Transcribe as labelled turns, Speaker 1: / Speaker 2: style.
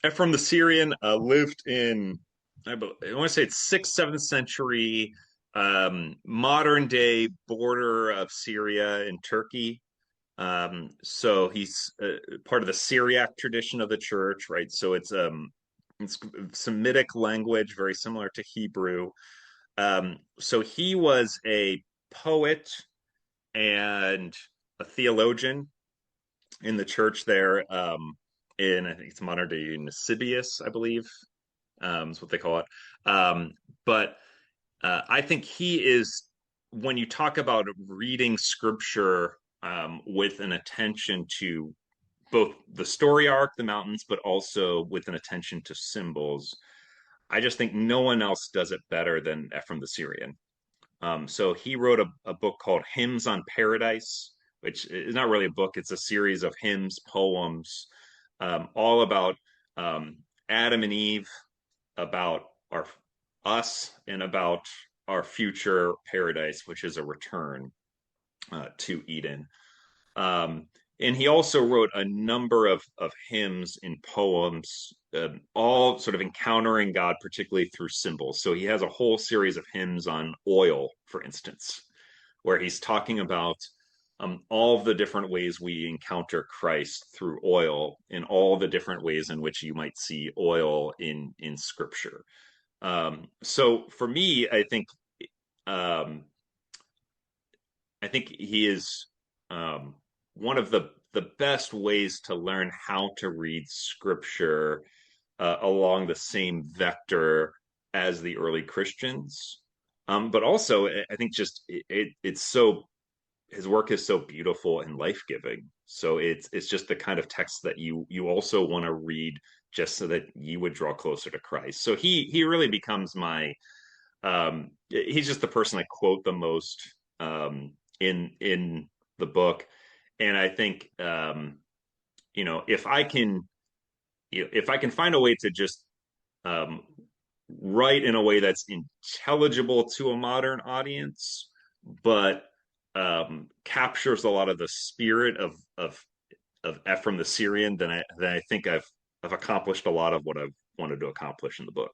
Speaker 1: Ephrem the Syrian lived in, I want to say it's sixth, seventh century, modern day border of Syria and Turkey. So he's part of the Syriac tradition of the church, right? So it's Semitic language, very similar to Hebrew. So he was a poet and a theologian in the church there. In I think it's modern day Eusebius, I believe, is what they call it. But I think he is, when you talk about reading scripture with an attention to both the story arc, the mountains, but also with an attention to symbols, I just think no one else does it better than Ephraim the Syrian. So he wrote a book called Hymns on Paradise, which is not really a book, it's a series of hymns, poems, all about um, Adam and Eve, about our us, and about our future paradise, which is a return to Eden. Um, and he also wrote a number of hymns and poems, all sort of encountering God, particularly through symbols. So he has a whole series of hymns on oil, for instance, where he's talking about all of the different ways we encounter Christ through oil, and all the different ways in which you might see oil in Scripture. So for me, um, I think he is one of the best ways to learn how to read scripture along the same vector as the early Christians. But also, I think just it's so his work is so beautiful and life giving. So it's just the kind of text that you also want to read just so that you would draw closer to Christ. So he really becomes my he's just the person I quote the most in the book. And I think if I can if I can find a way to just um, write in a way that's intelligible to a modern audience, but captures a lot of the spirit of Ephraim the Syrian, then I think I've accomplished a lot of what I've wanted to accomplish in the book.